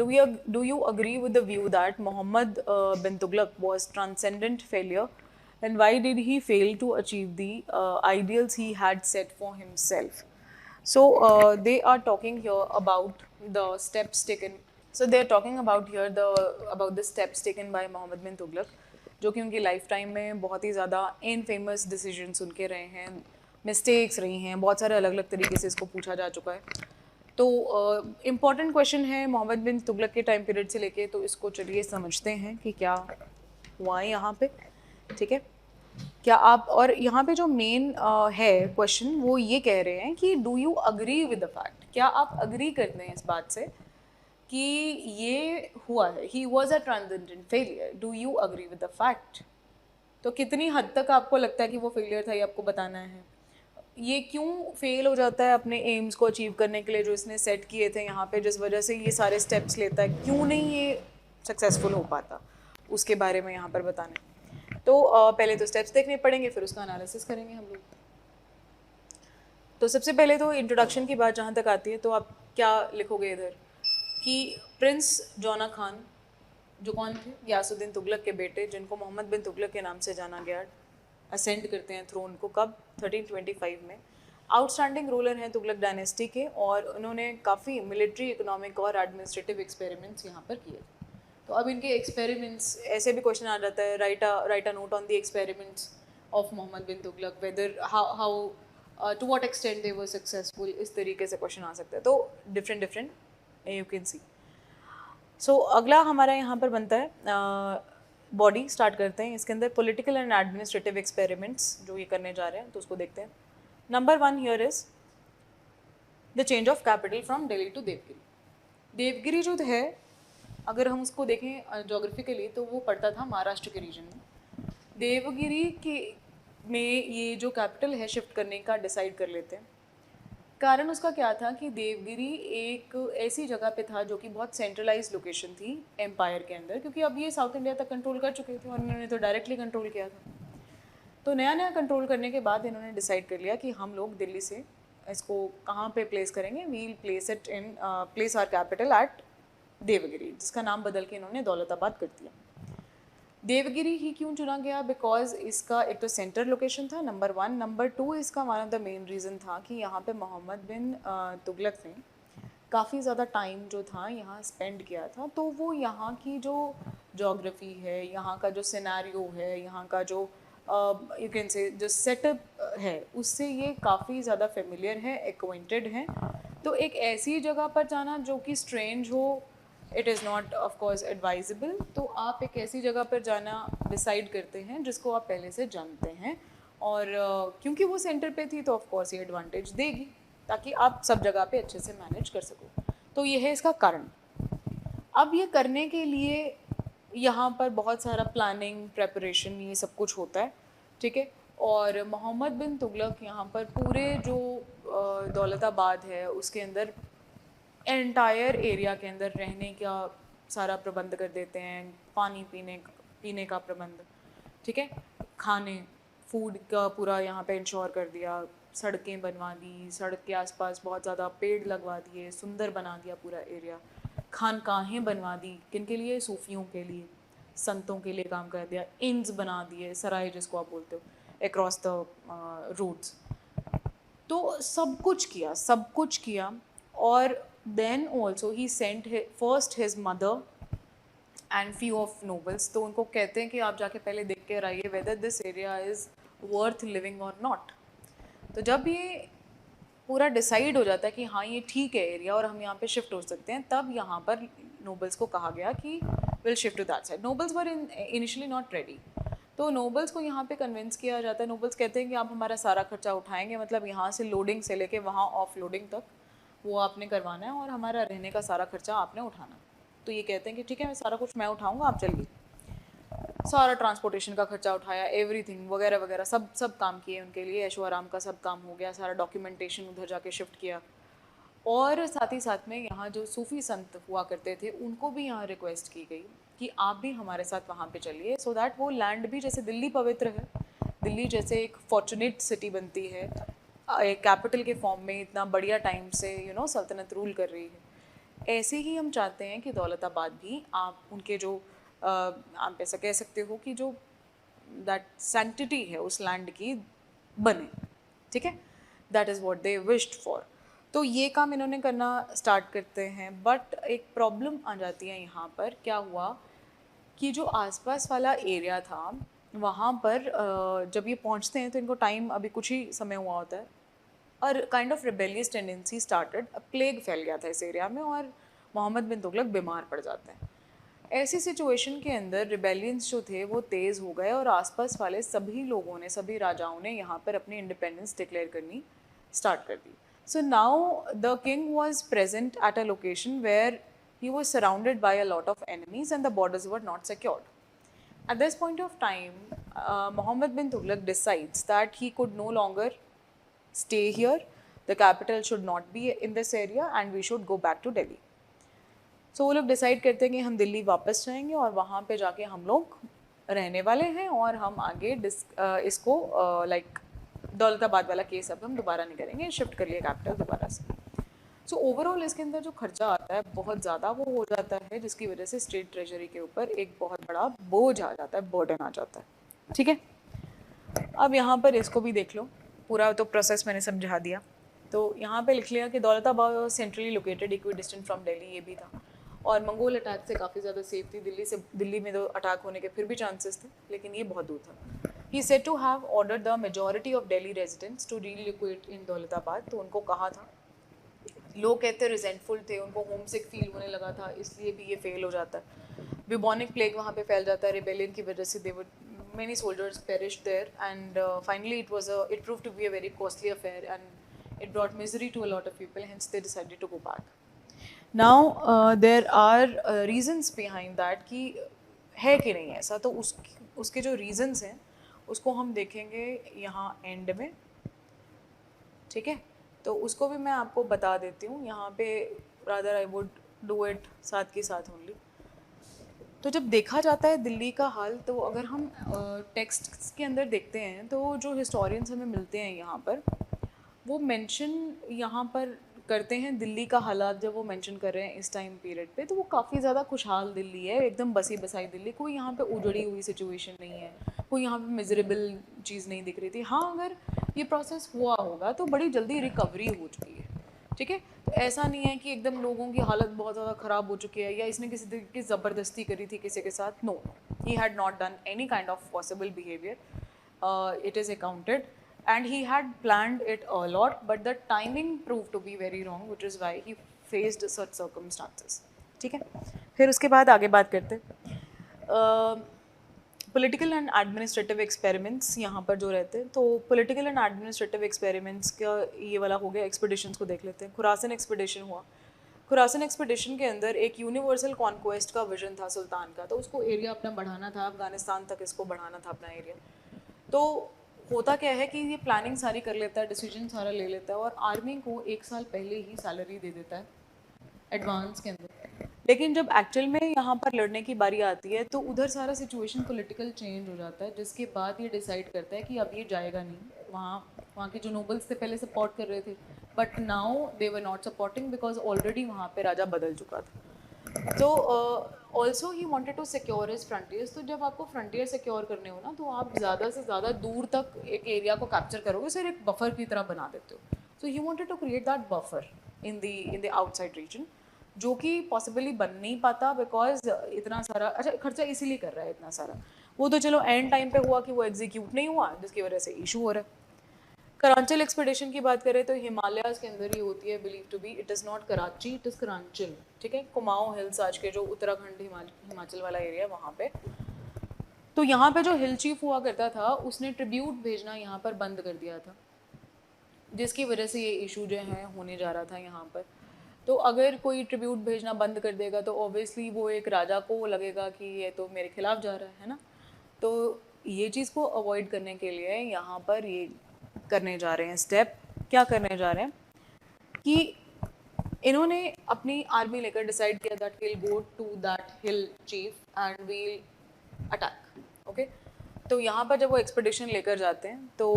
do you agree with the view that Muhammad bin Tughlaq was transcendent failure, and why did he fail to achieve the ideals he had set for himself? So they are talking here about the steps taken. So they are talking about here the steps taken by Muhammad bin Tughlaq, जो कि उनकी life time में बहुत ही ज़्यादा infamous decisions उनके रहे हैं, mistakes रही हैं, बहुत सारे अलग अलग तरीके से इसको पूछा जा चुका है। तो इम्पॉर्टेंट क्वेश्चन है मोहम्मद बिन तुगलक के टाइम पीरियड से लेके, तो इसको चलिए समझते हैं कि क्या हुआ है यहाँ पे। ठीक है, क्या आप, और यहाँ पे जो मेन है क्वेश्चन वो ये कह रहे हैं कि do you agree with the fact, क्या आप अग्री करते हैं इस बात से कि ये हुआ है, he was a transcendent failure, do you agree with the fact. तो कितनी हद तक आपको लगता है कि वो फेलियर था, ये आपको बताना है। ये क्यों फेल हो जाता है अपने एम्स को अचीव करने के लिए जो इसने सेट किए थे यहाँ पे, जिस वजह से ये सारे स्टेप्स लेता है, क्यों नहीं ये सक्सेसफुल हो पाता, उसके बारे में यहाँ पर बताना है। तो पहले तो स्टेप्स देखने पड़ेंगे, फिर उसका एनालिसिस करेंगे हम लोग। तो सबसे पहले तो इंट्रोडक्शन की बात जहाँ तक आती है, तो आप क्या लिखोगे इधर कि प्रिंस जौना खान, जो कौन थे, यासुद्दीन तुगलक के बेटे, जिनको मोहम्मद बिन तुगलक के नाम से जाना गया, असेंड करते हैं थ्रोन को कब, 1325 में। आउटस्टैंडिंग रूलर हैं तुगलक डायनेस्टी के, और उन्होंने काफ़ी मिलिट्री, इकोनॉमिक और एडमिनिस्ट्रेटिव एक्सपेरिमेंट्स यहाँ पर किए थे। तो अब इनके एक्सपेरिमेंट्स, ऐसे भी क्वेश्चन आ जाता है, write a note on the experiments of Muhammad bin Tughlaq, whether how to what extent they were successful, इस तरीके से क्वेश्चन आ सकता है। तो different you can see. So अगला हमारा यहाँ पर बनता है बॉडी, स्टार्ट करते हैं इसके अंदर पॉलिटिकल एंड एडमिनिस्ट्रेटिव एक्सपेरिमेंट्स जो ये करने जा रहे हैं, तो उसको देखते हैं। Number 1 here is the change of capital from Delhi to Devagiri. Devagiri जो है, अगर हम उसको देखें जोग्राफिकली, तो वो पड़ता था महाराष्ट्र के रीजन में। देवगिरी के में ये जो कैपिटल है शिफ्ट करने का डिसाइड कर लेते हैं। कारण उसका क्या था कि देवगिरी एक ऐसी जगह पे था जो कि बहुत सेंट्रलाइज लोकेशन थी एम्पायर के अंदर, क्योंकि अब ये साउथ इंडिया तक कंट्रोल कर चुके थे और इन्होंने तो डायरेक्टली कंट्रोल किया था। तो नया नया कंट्रोल करने के बाद इन्होंने डिसाइड कर लिया कि हम लोग दिल्ली से इसको कहाँ पे प्लेस करेंगे, we'll place our capital at Devagiri, जिसका नाम बदल के इन्होंने दौलताबाद कर दिया। देवगिरी ही क्यों चुना गया, बिकॉज इसका एक तो सेंटर लोकेशन था, नंबर 1। नंबर 2, इसका one of the main reason था कि यहाँ पे मोहम्मद बिन तुगलक ने काफ़ी ज़्यादा टाइम जो था यहाँ स्पेंड किया था। तो वो यहाँ की जो जोग्राफ़ी है, यहाँ का जो सिनेरियो है, यहाँ का जो यू कैन से जो सेटअप है, उससे ये काफ़ी ज़्यादा फेमिलियर है, एक्वेंटेड हैं। तो एक ऐसी जगह पर जाना जो कि स्ट्रेंज हो, it is not of course advisable. तो आप एक ऐसी जगह पर जाना डिसाइड करते हैं जिसको आप पहले से जानते हैं, और क्योंकि वो सेंटर पे थी तो ऑफ कोर्स ये एडवांटेज देगी, ताकि आप सब जगह पे अच्छे से मैनेज कर सको। तो ये है इसका कारण। अब ये करने के लिए यहाँ पर बहुत सारा प्लानिंग, प्रेपरेशन, ये सब कुछ होता है। ठीक है, और मोहम्मद बिन तुगलक यहाँ पर पूरे जो दौलताबाद है उसके अंदर, एंटायर एरिया के अंदर रहने का सारा प्रबंध कर देते हैं, पानी पीने का प्रबंध, ठीक है, खाने, फूड का पूरा यहाँ पे इंश्योर कर दिया, सड़कें बनवा दी, सड़क के आसपास बहुत ज़्यादा पेड़ लगवा दिए, सुंदर बना दिया पूरा एरिया, खानकाहें बनवा दी, किन के लिए, सूफियों के लिए, संतों के लिए काम कर दिया, इन्स बना दिए, सराय जिसको आप बोलते हो, अक्रॉस द रूट्स। तो सब कुछ किया। और then also he sent first his mother and few of nobles. तो उनको कहते हैं कि आप जाके पहले देख के आइए whether this area is worth living और नॉट। तो जब ये पूरा डिसाइड हो जाता है कि हाँ ये ठीक है एरिया और हम यहाँ पे शिफ्ट हो सकते हैं, तब यहाँ पर नोबल्स को कहा गया कि will shift to that side. Nobles were initially not ready. तो नोबल्स को यहाँ पे कन्विंस किया जाता है। नोबल्स कहते हैं कि आप हमारा सारा खर्चा उठाएंगे, मतलब यहाँ से लोडिंग से लेके वहाँ ऑफ लोडिंग तक वो आपने करवाना है, और हमारा रहने का सारा खर्चा आपने उठाना। तो ये कहते हैं कि ठीक है, मैं सारा कुछ मैं उठाऊँगा, आप चलिए। सारा ट्रांसपोर्टेशन का खर्चा उठाया, एवरीथिंग वगैरह वगैरह सब काम किए उनके लिए, ऐशो आराम का सब काम हो गया, सारा डॉक्यूमेंटेशन उधर जाके शिफ्ट किया। और साथ ही साथ में यहाँ जो सूफ़ी संत हुआ करते थे उनको भी यहाँ रिक्वेस्ट की गई कि आप भी हमारे साथ वहाँ पे चलिए, सो दैट वो लैंड भी, जैसे दिल्ली पवित्र है, दिल्ली जैसे एक फॉर्चुनेट सिटी बनती है, एक कैपिटल के फॉर्म में इतना बढ़िया टाइम से सल्तनत रूल कर रही है, ऐसे ही हम चाहते हैं कि दौलताबाद भी आप उनके जो आप ऐसा कह सकते हो कि जो दैट सैंक्टिटी है उस लैंड की बने, ठीक है, that is what they wished for. तो ये काम इन्होंने करना स्टार्ट करते हैं, बट एक प्रॉब्लम आ जाती है यहाँ पर। क्या हुआ कि जो आसपास वाला एरिया था वहाँ पर जब ये पहुँचते हैं तो इनको टाइम अभी कुछ ही समय हुआ होता है, और kind of rebellious tendency started, plague फैल गया था इस एरिया में और मोहम्मद बिन तुगलक बीमार पड़ जाते हैं। ऐसी सिचुएशन के अंदर रिबेलियंस जो थे वो तेज़ हो गए और आसपास वाले सभी लोगों ने, सभी राजाओं ने यहाँ पर अपनी इंडिपेंडेंस डिक्लेयर करनी स्टार्ट कर दी। So now the king was present at a location where he was surrounded by a lot of enemies and the borders were not secured. At this point of time, Muhammad bin Tughlaq decides that he could no longer stay here, the capital should not be in this area and we should go back to Delhi. So वो लोग decide करते हैं कि हम दिल्ली वापस जाएंगे और वहाँ पे जाके हम लोग रहने वाले हैं और हम आगे इसको लाइक दौलताबाद वाला केस अब हम दोबारा नहीं करेंगे, शिफ्ट कर लिए कैपिटल दोबारा से। सो ओवरऑल इसके अंदर जो खर्चा आता है बहुत ज़्यादा वो हो जाता है, जिसकी वजह से स्टेट ट्रेजरी के ऊपर एक बहुत बड़ा बोझ आ जाता है, बर्डन आ जाता है, ठीक है। अब यहाँ पर इसको भी देख लो, पूरा तो प्रोसेस मैंने समझा दिया। तो यहाँ पे लिख लिया कि Daulatabad centrally located, equi distant from Delhi, ये भी था, और मंगोल अटैक से काफ़ी ज़्यादा सेफ थी। दिल्ली में तो अटैक होने के फिर भी चांसेस थे, लेकिन ये बहुत दूर था। He said to have order the majority of Delhi residents to relocate in Daulatabad. तो उनको कहा था, लोग कहते रिजेंटफुल थे, उनको होम सिक फील होने लगा था, इसलिए भी ये फेल हो जाता है। ब्यूबॉनिक प्लेग वहाँ पे फैल जाता है, रिबेलियन की वजह से दे many soldiers perished there, and finally it proved to be a very costly affair and it brought misery to a lot of people, hence they decided to go back. Now there are reasons behind that कि है कि नहीं ऐसा, तो उसके जो reasons हैं उसको हम देखेंगे यहाँ एंड में, ठीक है। तो उसको भी मैं आपको बता देती हूँ यहाँ पे, rather I would do it साथ के साथ ओनली। तो जब देखा जाता है दिल्ली का हाल, तो अगर हम टेक्स्ट के अंदर देखते हैं तो जो हिस्टोरियंस हमें मिलते हैं यहाँ पर, वो मेंशन यहाँ पर करते हैं दिल्ली का हालात। जब वो मेंशन कर रहे हैं इस टाइम पीरियड पे, तो वो काफ़ी ज़्यादा खुशहाल दिल्ली है, एकदम बसी बसाई दिल्ली, कोई यहाँ पे उजड़ी हुई सिचुएशन नहीं है, कोई यहाँ पे मिजरेबल चीज़ नहीं दिख रही थी। हाँ, अगर ये प्रोसेस हुआ होगा तो बड़ी जल्दी रिकवरी हो चुकी है, ठीक है। तो ऐसा नहीं है कि एकदम लोगों की हालत बहुत ज़्यादा ख़राब हो चुकी है या इसने किसी तरीके की ज़बरदस्ती करी थी किसी के साथ। No, he had not done any kind of possible behaviour, it is accounted and he had planned it a lot, but the timing proved to be very wrong, which is why he faced such circumstances, ठीक है। फिर उसके बाद आगे बात करते political and administrative experiments यहाँ पर जो रहते हैं। तो पॉलिटिकल एंड एडमिनिस्ट्रेटिव एक्सपेरिमेंट्स का ये वाला हो गया। एक्सपीडिशंस को देख लेते हैं। खुरासन एक्सपीडिशन हुआ। खुरासन एक्सपीडिशन के अंदर एक यूनिवर्सल कॉन्क्वेस्ट का विजन था सुल्तान का, तो उसको एरिया अपना बढ़ाना था, अफगानिस्तान तक इसको बढ़ाना था अपना एरिया। तो होता क्या है कि ये प्लानिंग सारी कर लेता है, डिसीजन सारा ले लेता है और आर्मी को 1 साल पहले ही सैलरी दे देता है एडवांस के अंदर। लेकिन जब एक्चुअल में यहाँ पर लड़ने की बारी आती है तो उधर सारा सिचुएशन पॉलिटिकल चेंज हो जाता है, जिसके बाद ये डिसाइड करता है कि अब ये जाएगा नहीं। वहाँ के जो नोबल्स थे पहले सपोर्ट कर रहे थे, but now they were not supporting because already वहाँ पे राजा बदल चुका था। तो also he wanted to secure his frontiers. तो जब आपको फ्रंटियर सिक्योर करने हो ना, तो आप ज़्यादा से ज़्यादा दूर तक एक एरिया को कैप्चर करोगे, सिर्फ एक बफर की तरह बना देते हो। So he wanted to create that buffer in the outside region, जो कि पॉसिबली बन नहीं पाता बिकॉज इतना सारा अच्छा खर्चा इसीलिए कर रहा है इतना सारा। वो तो चलो एंड टाइम पे हुआ कि वो एग्जीक्यूट नहीं हुआ, जिसकी वजह से इशू हो रहा है। करांचल एक्सपेडिशन की बात करें तो हिमालयाज के अंदर ही होती है, believe to be. It is not Karachi, it is Karanchal, ठीक है। कुमाऊं हिल्स आज के जो उत्तराखंड हिमाचल वाला एरिया वहाँ पे। तो यहाँ पे जो हिल चीफ हुआ करता था उसने ट्रिब्यूट भेजना यहाँ पर बंद कर दिया था, जिसकी वजह से ये इशू जो है होने जा रहा था यहाँ पर। तो अगर कोई ट्रिब्यूट भेजना बंद कर देगा तो ऑब्वियसली वो एक राजा को लगेगा कि ये तो मेरे खिलाफ जा रहा है ना। तो ये चीज़ को अवॉइड करने के लिए यहाँ पर ये करने जा रहे हैं स्टेप। क्या करने जा रहे हैं कि इन्होंने अपनी आर्मी लेकर डिसाइड किया that will go to that hill chief and we'll attack. Okay, तो यहाँ पर जब वो एक्सपेडिशन लेकर जाते हैं तो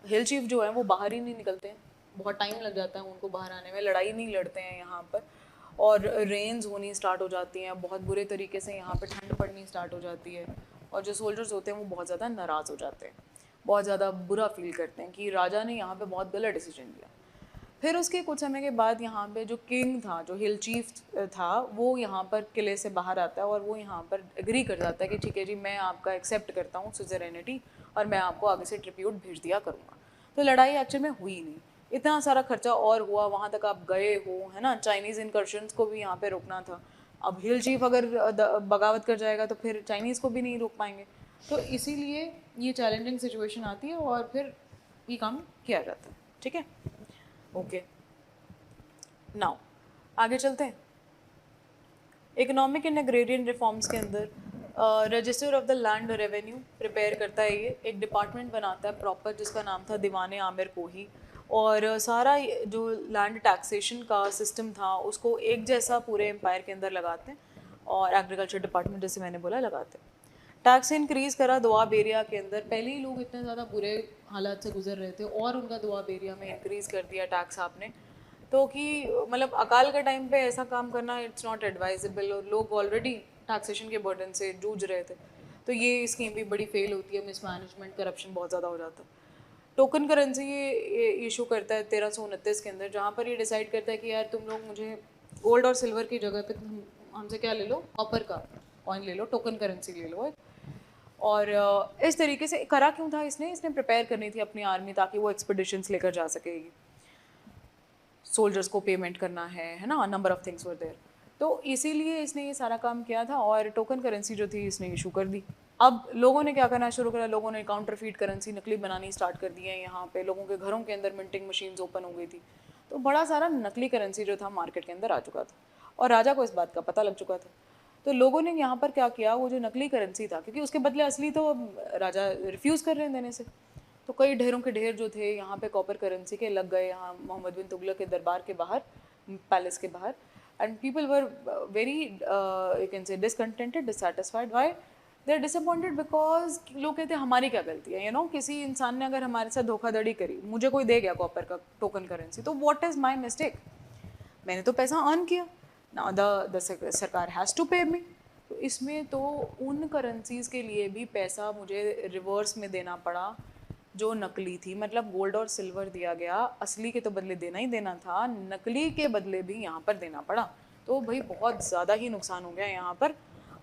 हिल चीफ जो है वो बाहर ही नहीं निकलते हैं, बहुत टाइम लग जाता है उनको बाहर आने में, लड़ाई नहीं लड़ते हैं यहाँ पर। और रेन्स होनी स्टार्ट हो जाती हैं, बहुत बुरे तरीके से यहाँ पे ठंड पड़नी स्टार्ट हो जाती है, और जो सोल्जर्स होते हैं वो बहुत ज़्यादा नाराज़ हो जाते हैं, बहुत ज़्यादा बुरा फील करते हैं कि राजा ने यहाँ पे बहुत गलत डिसीजन लिया। फिर उसके कुछ समय के बाद यहाँ पे जो किंग था, जो हिल चीफ था, वो यहाँ पर किले से बाहर आता है और वो यहाँ पर एग्री कर जाता है कि ठीक है जी, मैं आपका एक्सेप्ट करता हूँ सुज़रेनिटी और मैं आपको आगे से ट्रिब्यूट भेज दिया करूँगा। तो लड़ाई एक्चुअल में हुई नहीं, इतना सारा खर्चा और हुआ, वहाँ तक आप गए हो, है ना, चाइनीज़ इनकर्शंस को भी यहाँ पे रोकना था। अब हिल चीफ अगर बगावत कर जाएगा तो फिर चाइनीज़ को भी नहीं रोक पाएंगे, तो इसीलिए ये चैलेंजिंग सिचुएशन आती है और फिर ये काम किया जाता है। ठीक है, ओके, नाउ आगे चलते हैं। इकोनॉमिक एंड एग्रेरियन रिफॉर्म्स के अंदर register of the land revenue prepare करता है, ये एक डिपार्टमेंट बनाता है प्रॉपर, जिसका नाम था दीवाने आमिर कोही, और सारा जो लैंड टैक्सेशन का सिस्टम था उसको एक जैसा पूरे एम्पायर के अंदर लगाते हैं, और एग्रीकल्चर डिपार्टमेंट जैसे मैंने बोला लगाते हैं। टैक्स इंक्रीज़ करा दोआब एरिया के अंदर, पहले ही लोग इतने ज़्यादा बुरे हालात से गुजर रहे थे और उनका दोआब एरिया में इंक्रीज़ कर दिया टैक्स आपने, तो कि मतलब अकाल के टाइम पे ऐसा काम करना इट्स नॉट एडवाइजेबल, और लोग ऑलरेडी टैक्सेशन के बर्डन से जूझ रहे थे, तो ये स्कीम भी बड़ी फेल होती है, मिसमैनेजमेंट करप्शन बहुत ज़्यादा हो जाता है। टोकन करेंसी ये इशू करता है 1329 के अंदर, जहाँ पर ये डिसाइड करता है कि यार तुम लोग मुझे गोल्ड और सिल्वर की जगह पे तुम हमसे क्या ले लो, कॉपर का कॉइन ले लो, टोकन करेंसी ले लो। और इस तरीके से करा क्यों था इसने प्रिपेयर करनी थी अपनी आर्मी ताकि वो एक्सपेडिशंस लेकर जा सकेगी, सोल्जर्स को पेमेंट करना है ना, number of things were there, तो इसीलिए इसने ये सारा काम किया था और टोकन करेंसी जो थी इसने इशू कर दी। अब लोगों ने क्या करना शुरू करा, लोगों ने काउंटरफीट करेंसी नकली बनानी स्टार्ट कर दी है, यहाँ पे लोगों के घरों के अंदर मिंटिंग मशीन्स ओपन हो गई थी, तो बड़ा सारा नकली करेंसी जो था मार्केट के अंदर आ चुका था और राजा को इस बात का पता लग चुका था। तो लोगों ने यहाँ पर क्या किया, वो जो नकली करेंसी था, क्योंकि उसके बदले असली तो राजा रिफ्यूज़ कर रहे हैं देने से, तो कई ढेरों के ढेर जो थे यहाँ पे कॉपर करेंसी के लग गए यहाँ मोहम्मद बिन तुगलक के दरबार के बाहर, पैलेस के बाहर, and people were very you can say discontented, dissatisfied. Why they are disappointed? Because लोग कहते हैं हमारी क्या गलती है, यू नो, किसी इंसान ने अगर हमारे साथ धोखाधड़ी करी, मुझे कोई दे गया कॉपर का टोकन करेंसी, तो व्हाट इज़ माई मिस्टेक, मैंने तो पैसा अर्न किया ना, द सरकार हैज़ टू पे मी। तो इसमें तो उन करेंसीज़ के लिए भी पैसा मुझे रिवर्स में देना पड़ा जो नकली थी, मतलब गोल्ड और सिल्वर दिया गया, असली के तो बदले देना ही देना था, नकली के बदले भी यहाँ पर देना पड़ा, तो भाई बहुत ज़्यादा ही नुकसान हो गया यहाँ पर,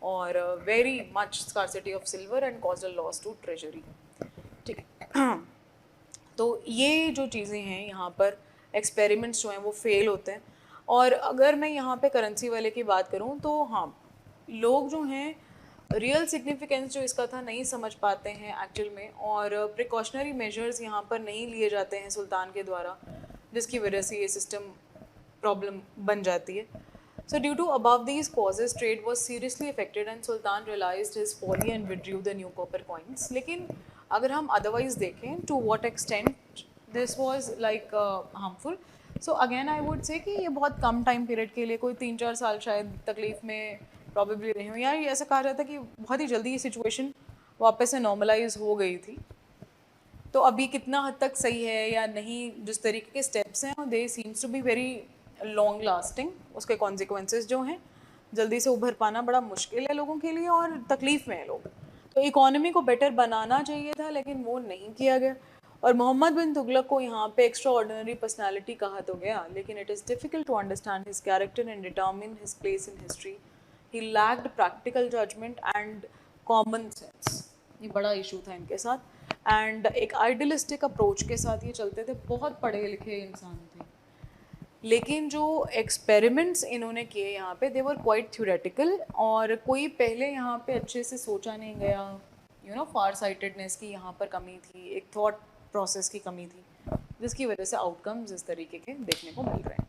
और very much scarcity of silver and cause a loss to treasury. ठीक है, तो ये जो चीज़ें हैं यहाँ पर, एक्सपेरिमेंट्स जो हैं वो फेल होते हैं। और अगर मैं यहाँ पे करेंसी वाले की बात करूँ तो हाँ, लोग जो हैं रियल सिग्निफिकेंस जो इसका था नहीं समझ पाते हैं एक्चुअल में, और प्रिकॉशनरी मेजर्स यहाँ पर नहीं लिए जाते हैं सुल्तान के द्वारा, जिसकी वजह से ये सिस्टम प्रॉब्लम बन जाती है। So due to above these causes, trade was seriously affected and Sultan realized his folly and withdrew the new copper coins. लेकिन अगर हम otherwise देखें, to what extent this was like harmful, so again I would say कि ये बहुत कम time period के लिए, कोई 3-4 साल शायद तकलीफ में probably रहे हों, या ये ऐसा कहा जाता है कि बहुत ही जल्दी ये situation वापस से normalize हो गई थी। तो अभी कितना हद तक सही है या नहीं, जिस तरीके के स्टेप्स हैं they seems to be very long lasting, उसके कॉन्सिक्वेंसेस जो हैं जल्दी से उभर पाना बड़ा मुश्किल है लोगों के लिए और तकलीफ़ में है लोग। तो इकोनॉमी को बेटर बनाना चाहिए था लेकिन वो नहीं किया गया, और मोहम्मद बिन तुगलक को यहाँ पे एक्स्ट्रा ऑर्डिनरी पर्सनैलिटी कहा तो गया, लेकिन it is difficult to understand his character and determine his place in history. He lacked practical judgement and common sense, ये बड़ा इशू था इनके साथ, एंड एक आइडियलिस्टिक अप्रोच के साथ ये चलते थे, बहुत पढ़े लिखे इंसान थे, लेकिन जो एक्सपेरिमेंट्स इन्होंने किए यहाँ पे दे वर क्वाइट थ्योरेटिकल, और कोई पहले यहाँ पे अच्छे से सोचा नहीं गया, यू नो, फार साइटेडनेस की यहाँ पर कमी थी, एक थॉट प्रोसेस की कमी थी, जिसकी वजह से आउटकम्स इस तरीके के देखने को मिल रहे हैं।